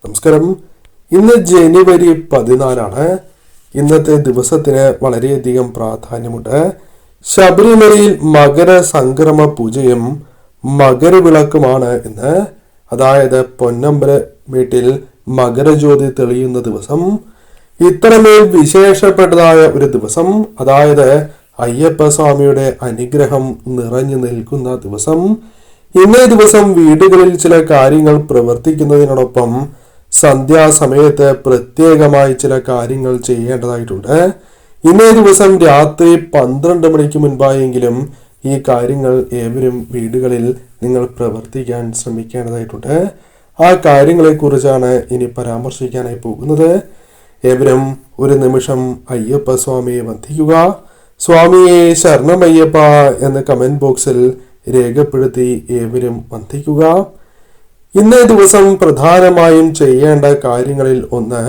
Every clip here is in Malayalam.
നമസ്കാരം. ഇന്ന് ജനുവരി 14 ഇന്നത്തെ ദിവസത്തിന് വളരെയധികം പ്രാധാന്യമുണ്ട്. ശബരിമലയിൽ മകര സംക്രമ പൂജയും മകരവിളക്കുമാണ് ഇന്ന്. അതായത് പൊന്നമ്പല വീട്ടിൽ മകരജ്യോതി തെളിയുന്ന ദിവസം. ഇത്രമേൽ വിശേഷപ്പെട്ടതായ ഒരു ദിവസം, അതായത് അയ്യപ്പ സ്വാമിയുടെ അനുഗ്രഹം നിറഞ്ഞു നിൽക്കുന്ന ദിവസം. ഇന്നേ ദിവസം വീടുകളിൽ ചില കാര്യങ്ങൾ പ്രവർത്തിക്കുന്നതിനോടൊപ്പം സന്ധ്യാസമയത്ത് പ്രത്യേകമായി ചില കാര്യങ്ങൾ ചെയ്യേണ്ടതായിട്ടുണ്ട്. ഇന്നേ ദിവസം രാത്രി 12 മണിക്ക് മുൻപായെങ്കിലും ഈ കാര്യങ്ങൾ ഏവരും വീടുകളിൽ നിങ്ങൾ പ്രവർത്തിക്കാൻ ശ്രമിക്കേണ്ടതായിട്ടുണ്ട്. ആ കാര്യങ്ങളെക്കുറിച്ചാണ് ഇനി പരാമർശിക്കാനായി പോകുന്നത്. ഏവരും ഒരു നിമിഷം അയ്യപ്പ സ്വാമിയെ വന്ദിക്കുക. സ്വാമിയെ ശരണമയ്യപ്പ എന്ന് കമന്റ് ബോക്സിൽ രേഖപ്പെടുത്തി ഏവരും വന്ദിക്കുക. ഇന്നേ ദിവസം പ്രധാനമായും ചെയ്യേണ്ട കാര്യങ്ങളിൽ ഒന്ന്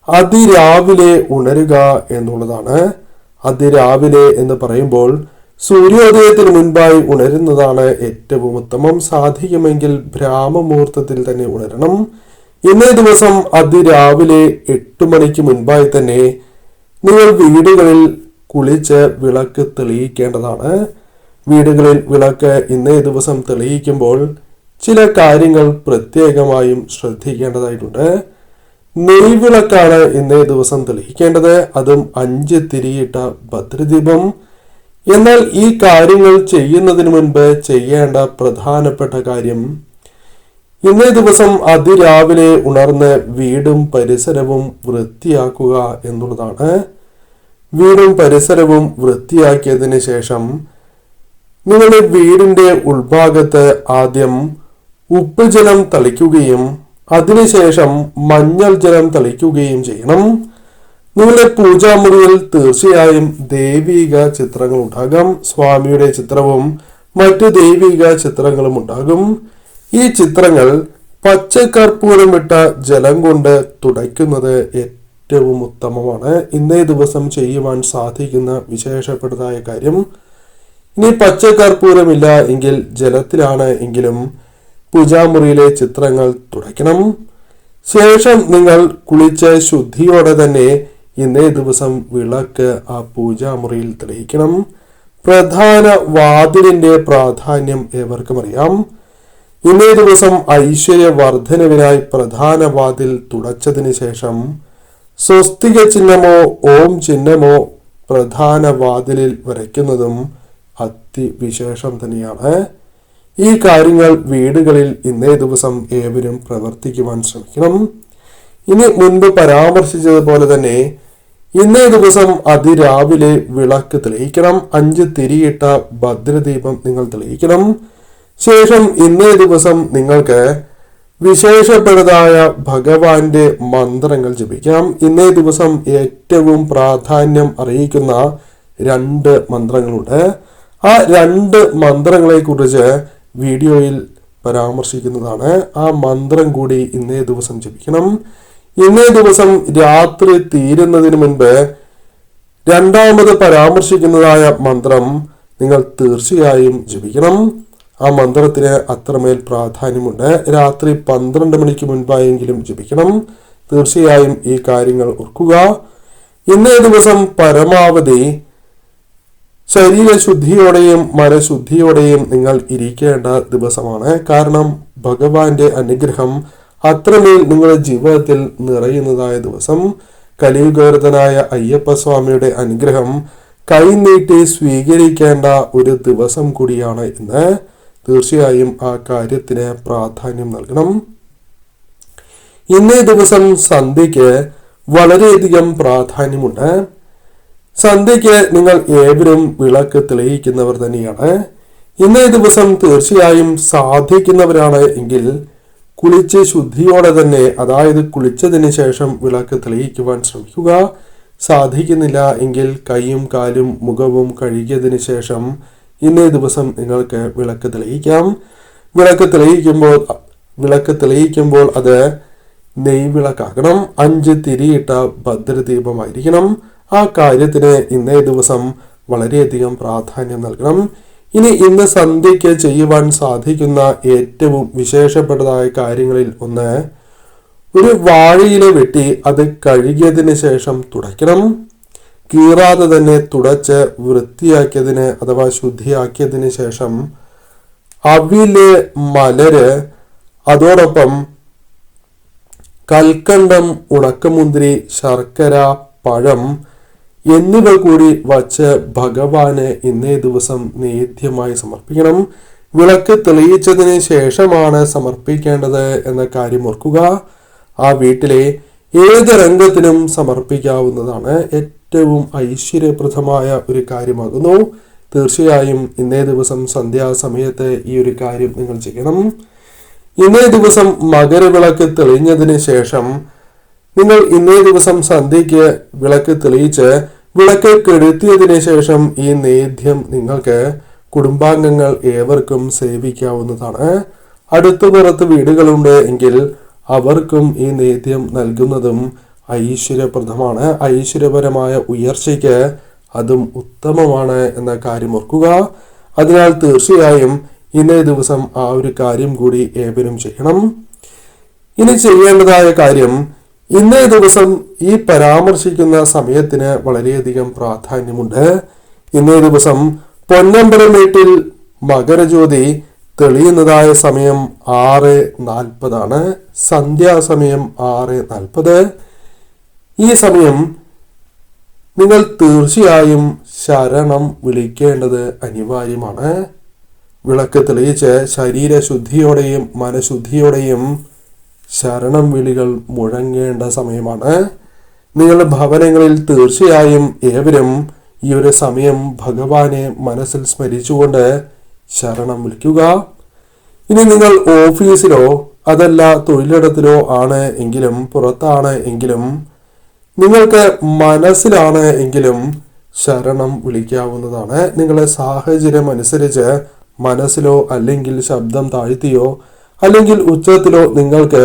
അതിരാവിലെ ഉണരുക എന്നുള്ളതാണ്. അതിരാവിലെ എന്ന് പറയുമ്പോൾ സൂര്യോദയത്തിന് മുൻപായി ഉണരുന്നതാണ് ഏറ്റവും ഉത്തമം. സാധിക്കുമെങ്കിൽ ബ്രാഹ്മമുഹൂർത്തത്തിൽ തന്നെ ഉണരണം. ഇന്നേ ദിവസം അതിരാവിലെ 8 മണിക്ക് മുൻപായി തന്നെ നിങ്ങൾ വീടുകളിൽ കുളിച്ച് വിളക്ക് തെളിയിക്കേണ്ടതാണ്. വീടുകളിൽ വിളക്ക് ഇന്നേ ദിവസം തെളിയിക്കുമ്പോൾ ചില കാര്യങ്ങൾ പ്രത്യേകമായും ശ്രദ്ധിക്കേണ്ടതായിട്ടുണ്ട്. നെയ്വിളക്കാണ് ഇന്നേ ദിവസം തെളിയിക്കേണ്ടത്, അതും 5 തിരിയിട്ട ഭദ്രദീപം. എന്നാൽ ഈ കാര്യങ്ങൾ ചെയ്യുന്നതിന് മുൻപ് ചെയ്യേണ്ട പ്രധാനപ്പെട്ട കാര്യം, ഇന്നേ ദിവസം അതിരാവിലെ ഉണർന്ന് വീടും പരിസരവും വൃത്തിയാക്കുക എന്നുള്ളതാണ്. വീടും പരിസരവും വൃത്തിയാക്കിയതിന് ശേഷം നിങ്ങളുടെ വീടിന്റെ ഉൾഭാഗത്ത് ആദ്യം ഉപ്പ് ജലം തളിക്കുകയും അതിനുശേഷം മഞ്ഞൾ ജലം തളിക്കുകയും ചെയ്യണം. നിങ്ങളുടെ പൂജാമുറിയിൽ തീർച്ചയായും ദൈവിക ചിത്രങ്ങൾ ഉണ്ടാകും. സ്വാമിയുടെ ചിത്രവും മറ്റു ദൈവിക ചിത്രങ്ങളും ഉണ്ടാകും. ഈ ചിത്രങ്ങൾ പച്ചക്കർപ്പൂരം ഇട്ട ജലം കൊണ്ട് തുടയ്ക്കുന്നത് ഏറ്റവും ഉത്തമമാണ്. ഇന്നേ ദിവസം ചെയ്യുവാൻ സാധിക്കുന്ന വിശേഷപ്പെട്ടതായ കാര്യം. ഇനി പച്ചക്കർപ്പൂരമില്ല എങ്കിൽ ജലത്തിലാണ് എങ്കിലും പൂജാമുറിയിലെ ചിത്രങ്ങൾ തുടയ്ക്കണം. ശേഷം നിങ്ങൾ കുളിച്ച് ശുദ്ധിയോടെ തന്നെ ഇന്നേ ദിവസം വിളക്ക് ആ പൂജാമുറിയിൽ തെളിയിക്കണം. പ്രധാന വാതിലിന്റെ പ്രാധാന്യം ഏവർക്കും അറിയാം. ഇന്നേ ദിവസം ഐശ്വര്യവർദ്ധനവിനായി പ്രധാന വാതിൽ തുടച്ചതിന് ശേഷം സ്വസ്തിക ചിഹ്നമോ ഓം ചിഹ്നമോ പ്രധാന വാതിലിൽ വരയ്ക്കുന്നതും അതിവിശേഷം തന്നെയാണ്. ഈ കാര്യങ്ങൾ വീടുകളിൽ ഇന്നേ ദിവസം ഏവരും പ്രവർത്തിക്കുവാൻ ശ്രമിക്കണം. ഇനി മുൻപ് പരാമർശിച്ചതുപോലെ തന്നെ ഇന്നേ ദിവസം അതിരാവിലെ വിളക്ക് തെളിയിക്കണം. 5 തിരിയിട്ട ഭദ്രദീപം നിങ്ങൾ തെളിയിക്കണം. ശേഷം ഇന്നേ ദിവസം നിങ്ങൾക്ക് വിശേഷപ്പെട്ടതായ ഭഗവാന്റെ മന്ത്രങ്ങൾ ജപിക്കാം. ഇന്നേ ദിവസം ഏറ്റവും പ്രാധാന്യം അറിയിക്കുന്ന 2 മന്ത്രങ്ങളുണ്ട്. ആ 2 മന്ത്രങ്ങളെ കുറിച്ച് വീഡിയോയിൽ പരാമർശിക്കുന്നതാണ്. ആ മന്ത്രം കൂടി ഇന്നേ ദിവസം ജപിക്കണം. ഇന്നേ ദിവസം രാത്രി തീരുന്നതിന് മുൻപ് 2ാമത് പരാമർശിക്കുന്നതായ മന്ത്രം നിങ്ങൾ തീർച്ചയായും ജപിക്കണം. ആ മന്ത്രത്തിന് അത്രമേൽ പ്രാധാന്യമുണ്ട്. രാത്രി 12 മണിക്ക് മുൻപായെങ്കിലും ജപിക്കണം. തീർച്ചയായും ഈ കാര്യങ്ങൾ ഓർക്കുക. ഇന്നേ ദിവസം പരമാവധി ശരീരശുദ്ധിയോടെയും മനഃശുദ്ധിയോടെയും നിങ്ങൾ ഇരിക്കേണ്ട ദിവസമാണ്. കാരണം ഭഗവാന്റെ അനുഗ്രഹം അത്രമേൽ നിങ്ങളുടെ ജീവിതത്തിൽ നിറയുന്നതായ ദിവസം. കലിയുഗവർദ്ധനായ അയ്യപ്പ സ്വാമിയുടെ അനുഗ്രഹം കൈനീട്ടി സ്വീകരിക്കേണ്ട ഒരു ദിവസം കൂടിയാണ് ഇന്ന്. തീർച്ചയായും ആ കാര്യത്തിന് പ്രാധാന്യം നൽകണം. ഇന്നേ ദിവസം സന്ധ്യയ്ക്ക് വളരെയധികം പ്രാധാന്യമുണ്ട്. സന്ധ്യയ്ക്ക് നിങ്ങൾ ഏവരും വിളക്ക് തെളിയിക്കുന്നവർ തന്നെയാണ്. ഇന്നേ ദിവസം തീർച്ചയായും സാധിക്കുന്നവരാണ് എങ്കിൽ കുളിച്ച് ശുദ്ധിയോടെ തന്നെ, അതായത് കുളിച്ചതിന് ശേഷം വിളക്ക് തെളിയിക്കുവാൻ ശ്രമിക്കുക. സാധിക്കുന്നില്ല എങ്കിൽ കൈയും കാലും മുഖവും കഴുകിയതിന് ശേഷം ഇന്നേ ദിവസം നിങ്ങൾക്ക് വിളക്ക് തെളിയിക്കാം. വിളക്ക് തെളിയിക്കുമ്പോൾ അത് നെയ്വിളക്കാകണം. 5 തിരിയിട്ട ഭദ്രദീപമായിരിക്കണം. ആ കാര്യത്തിന് ഇന്നേ ദിവസം വളരെയധികം പ്രാധാന്യം നൽകണം. ഇന്ന് സന്ധ്യയ്ക്ക് ചെയ്യുവാൻ സാധിക്കുന്ന ഏറ്റവും വിശേഷപ്പെട്ടതായ കാര്യങ്ങളിൽ ഒന്ന് ഒരു വാഴയില വെട്ടി അത് കഴുകിയതിന് ശേഷം തുടയ്ക്കണം. കീറാതെ തന്നെ തുടച്ച് വൃത്തിയാക്കിയതിന് അഥവാ ശുദ്ധിയാക്കിയതിന് ശേഷം അവില്, മലര്, അതോടൊപ്പം കൽക്കണ്ടം, ഉണക്കമുന്തിരി, ശർക്കര, പഴം എന്നിവ കൂടി വച്ച് ഭഗവാന് ഇന്നേ ദിവസം നേദ്യമായി സമർപ്പിക്കണം. വിളക്ക് തെളിയിച്ചതിന് ശേഷമാണ് സമർപ്പിക്കേണ്ടത് എന്ന കാര്യം ഓർക്കുക. ആ വീട്ടിലെ ഏത് രംഗത്തിനും സമർപ്പിക്കാവുന്നതാണ്. ഏറ്റവും ഐശ്വര്യപ്രദമായ ഒരു കാര്യമാകുന്നു. തീർച്ചയായും ഇന്നേ ദിവസം സന്ധ്യാസമയത്ത് ഈ ഒരു കാര്യം നിങ്ങൾ ചെയ്യണം. ഇന്നേ ദിവസം മകരവിളക്ക് തെളിഞ്ഞതിന് ശേഷം നിങ്ങൾ ഇന്നേ ദിവസം സന്ധ്യയ്ക്ക് വിളക്ക് തെളിയിച്ച് വിളക്ക് കെടുത്തിയതിന് ശേഷം ഈ നേദ്യം നിങ്ങൾക്ക് കുടുംബാംഗങ്ങൾ ഏവർക്കും സേവിക്കാവുന്നതാണ്. അടുത്തു പുറത്ത് വീടുകളുണ്ട് എങ്കിൽ അവർക്കും ഈ നേദ്യം നൽകുന്നതും ഐശ്വര്യപ്രദമാണ്. ഐശ്വര്യപരമായ ഉയർച്ചയ്ക്ക് അതും ഉത്തമമാണ് എന്ന കാര്യം ഓർക്കുക. അതിനാൽ തീർച്ചയായും ഇന്നേ ദിവസം ആ ഒരു കാര്യം കൂടി ഏവരും ചെയ്യണം. ഇനി ചെയ്യേണ്ടതായ കാര്യം, ഇന്നേ ദിവസം ഈ പരാമർശിക്കുന്ന സമയത്തിന് വളരെയധികം പ്രാധാന്യമുണ്ട്. ഇന്നേ ദിവസം പൊന്നമ്പലം വീട്ടിൽ മകരജ്യോതി തെളിയുന്നതായ സമയം 6:40 സന്ധ്യാസമയം 6:40. ഈ സമയം നിങ്ങൾ തീർച്ചയായും ശരണം വിളിക്കേണ്ടത് അനിവാര്യമാണ്. വിളക്ക് തെളിയിച്ച് ശരീരശുദ്ധിയോടെയും മനഃശുദ്ധിയോടെയും ശരണം വിളികൾ മുഴങ്ങേണ്ട സമയമാണ്. നിങ്ങളുടെ ഭവനങ്ങളിൽ തീർച്ചയായും ഏവരും ഈ ഒരു സമയം ഭഗവാനെ മനസ്സിൽ സ്മരിച്ചുകൊണ്ട് ശരണം വിളിക്കുക. ഇനി നിങ്ങൾ ഓഫീസിലോ അതല്ല തൊഴിലിടത്തിലോ ആണ് എങ്കിലും പുറത്താണ് എങ്കിലും നിങ്ങൾക്ക് മനസ്സിലാണ് എങ്കിലും ശരണം വിളിക്കാവുന്നതാണ്. നിങ്ങളുടെ സാഹചര്യം അനുസരിച്ച് മനസ്സിലോ അല്ലെങ്കിൽ ശബ്ദം താഴ്ത്തിയോ അല്ലെങ്കിൽ ഉച്ചത്തിലോ നിങ്ങൾക്ക്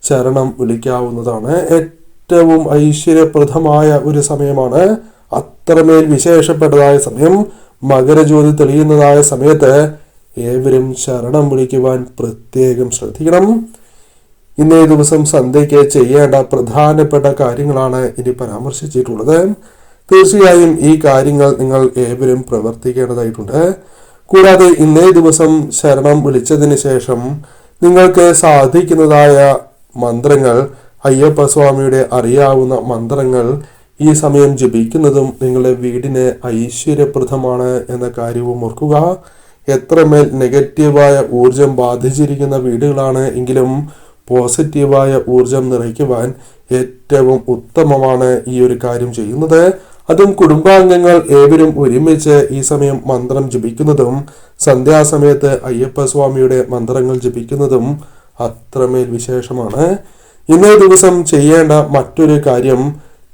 ശരണം വിളിക്കാവുന്നതാണ്. ഏറ്റവും ഐശ്വര്യപ്രദമായ ഒരു സമയമാണ്. അത്രമേൽ വിശേഷപ്പെട്ടതായ സമയം. മകരജ്യോതി തെളിയുന്നതായ സമയത്ത് ഏവരും ശരണം വിളിക്കുവാൻ പ്രത്യേകം ശ്രദ്ധിക്കണം. ഇന്നേ ദിവസം സന്ധ്യയ്ക്ക് ചെയ്യേണ്ട പ്രധാനപ്പെട്ട കാര്യങ്ങളാണ് ഇനി പരാമർശിച്ചിട്ടുള്ളത്. തീർച്ചയായും ഈ കാര്യങ്ങൾ നിങ്ങൾ ഏവരും പ്രവർത്തിക്കേണ്ടതായിട്ടുണ്ട്. കൂടാതെ ഇന്നേ ദിവസം ശരണം വിളിച്ചതിന് ശേഷം നിങ്ങൾക്ക് സാധിക്കുന്നതായ മന്ത്രങ്ങൾ, അയ്യപ്പസ്വാമിയുടെ അറിയാവുന്ന മന്ത്രങ്ങൾ ഈ സമയം ജപിക്കുന്നതും നിങ്ങളുടെ വീടിന് ഐശ്വര്യപ്രദമാണ് എന്ന കാര്യവും ഓർക്കുക. എത്രമേൽ നെഗറ്റീവായ ഊർജം ബാധിച്ചിരിക്കുന്ന വീടുകളാണ് എങ്കിലും പോസിറ്റീവായ ഊർജം നിറയ്ക്കുവാൻ ഏറ്റവും ഉത്തമമാണ് ഈ ഒരു കാര്യം ചെയ്യുന്നത്. അതും കുടുംബാംഗങ്ങൾ ഏവരും ഒരുമിച്ച് ഈ സമയം മന്ത്രം ജപിക്കുന്നതും സന്ധ്യാസമയത്ത് അയ്യപ്പസ്വാമിയുടെ മന്ത്രങ്ങൾ ജപിക്കുന്നതും അത്രമേൽ വിശേഷമാണ്. ഇന്നേ ദിവസം ചെയ്യേണ്ട മറ്റൊരു കാര്യം,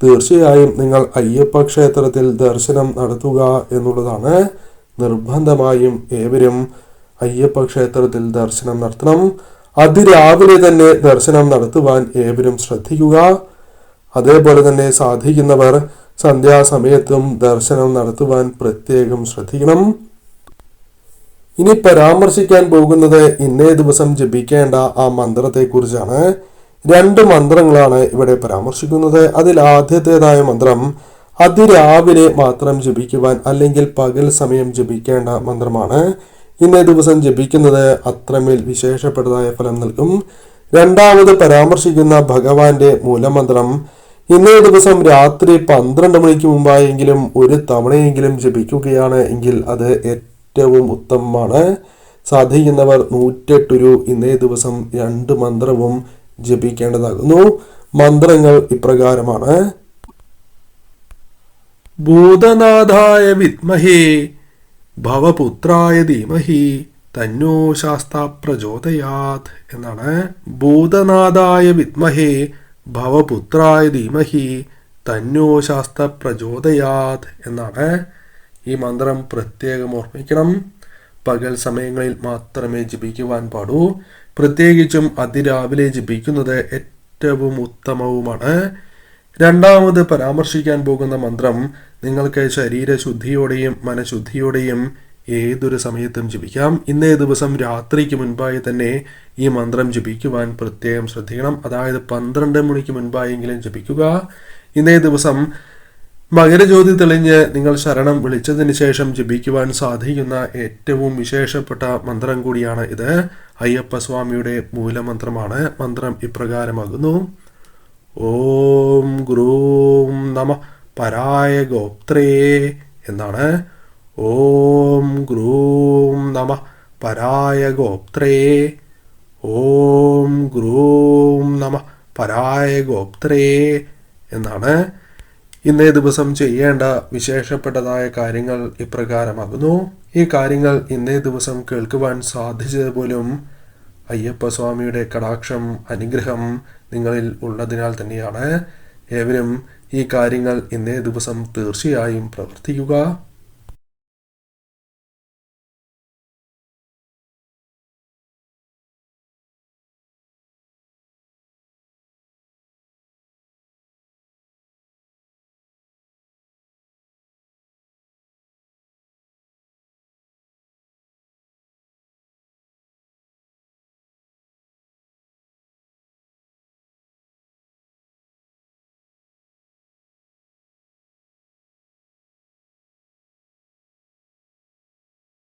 തീർച്ചയായും നിങ്ങൾ അയ്യപ്പ ക്ഷേത്രത്തിൽ ദർശനം നടത്തുക എന്നുള്ളതാണ്. നിർബന്ധമായും ഏവരും അയ്യപ്പ ക്ഷേത്രത്തിൽ ദർശനം നടത്തണം. അതിരാവിലെ തന്നെ ദർശനം നടത്തുവാൻ ഏവരും ശ്രദ്ധിക്കുക. അതേപോലെ തന്നെ സാധിക്കുന്നവർ സന്ധ്യാസമയത്തും ദർശനം നടത്തുവാൻ പ്രത്യേകം ശ്രദ്ധിക്കണം. ഇനി പരാമർശിക്കാൻ പോകുന്നത് ഇന്നേ ദിവസം ജപിക്കേണ്ട ആ മന്ത്രത്തെക്കുറിച്ചാണ്. 2 മന്ത്രങ്ങളാണ് ഇവിടെ പരാമർശിക്കുന്നത്. അതിൽ ആദ്യത്തേതായ മന്ത്രം അതിരാവിലെ മാത്രം ജപിക്കുവാൻ അല്ലെങ്കിൽ പകൽ സമയം ജപിക്കേണ്ട മന്ത്രമാണ്. ഇന്നേ ദിവസം ജപിക്കുന്നത് അത്രമേൽ വിശേഷപ്പെട്ടതായ ഫലം നൽകും. രണ്ടാമത് പരാമർശിക്കുന്ന ഭഗവാന്റെ മൂലമന്ത്രം ഇന്നേ ദിവസം രാത്രി 12 മണിക്ക് മുമ്പായെങ്കിലും ഒരു തവണയെങ്കിലും ജപിക്കുകയാണ് എങ്കിൽ അത് ഏറ്റവും ഉത്തമമാണ്. സാധിക്കുന്നവർ 108 ഇന്നേ ദിവസം 2 മന്ത്രവും ജപിക്കേണ്ടതാകുന്നു. മന്ത്രങ്ങൾ ഇപ്രകാരമാണ്: ഭൂതനാഥായ വിദ്മഹേ ഭവപുത്രായ ധീമഹി തന്നോ ശാസ്ത പ്രചോദയാത് എന്നാണ്. ഭൂതനാഥായ വിദ്മഹേ ഭവപുത്രായ ധീമഹി തന്നോ ശാസ്ത പ്രചോദയാത് എന്നാണ്. ഈ മന്ത്രം പ്രത്യേകം ഓർമ്മിക്കണം. പകൽ സമയങ്ങളിൽ മാത്രമേ ജപിക്കുവാൻ പാടൂ. പ്രത്യേകിച്ചും അതിരാവിലെ ജപിക്കുന്നത് ഏറ്റവും ഉത്തമവുമാണ്. രണ്ടാമത് പരാമർശിക്കാൻ പോകുന്ന മന്ത്രം നിങ്ങൾക്ക് ശരീരശുദ്ധിയോടെയും മനഃശുദ്ധിയോടെയും ഏതൊരു സമയത്തും ജപിക്കാം. ഇന്നേ ദിവസം രാത്രിക്ക് മുൻപായി തന്നെ ഈ മന്ത്രം ജപിക്കുവാൻ പ്രത്യേകം ശ്രദ്ധിക്കണം. അതായത് 12 മണിക്ക് മുൻപായെങ്കിലും ജപിക്കുക. ഇന്നേ ദിവസം മകരജ്യോതി തെളിഞ്ഞ് നിങ്ങൾ ശരണം വിളിച്ചതിന് ശേഷം ജപിക്കുവാൻ സാധിക്കുന്ന ഏറ്റവും വിശേഷപ്പെട്ട മന്ത്രം കൂടിയാണ് ഇത്. അയ്യപ്പസ്വാമിയുടെ മൂലമന്ത്രമാണ്. മന്ത്രം ഇപ്രകാരമാകുന്നു: ഓം ഗ്രൂം നമ പരായ ഗോപ്ത്രേ എന്നാണ്. ഓം ഗ്രൂം നമ പരായ ഗോപ്ത്രേ. ഓം ഗ്രൂം നമ പരായ ഗോപ്ത്രേ എന്നാണ്. ഇന്നേ ദിവസം ചെയ്യേണ്ട വിശേഷപ്പെട്ടതായ കാര്യങ്ങൾ ഇപ്രകാരമാകുന്നു. ഈ കാര്യങ്ങൾ ഇന്നേ ദിവസം കേൾക്കുവാൻ സാധിച്ചത് പോലും അയ്യപ്പസ്വാമിയുടെ കടാക്ഷം, അനുഗ്രഹം നിങ്ങളിൽ ഉള്ളതിനാൽ തന്നെയാണ്. ഏവരും ഈ കാര്യങ്ങൾ ഇന്നേ ദിവസം തീർച്ചയായും പ്രവർത്തിക്കുക.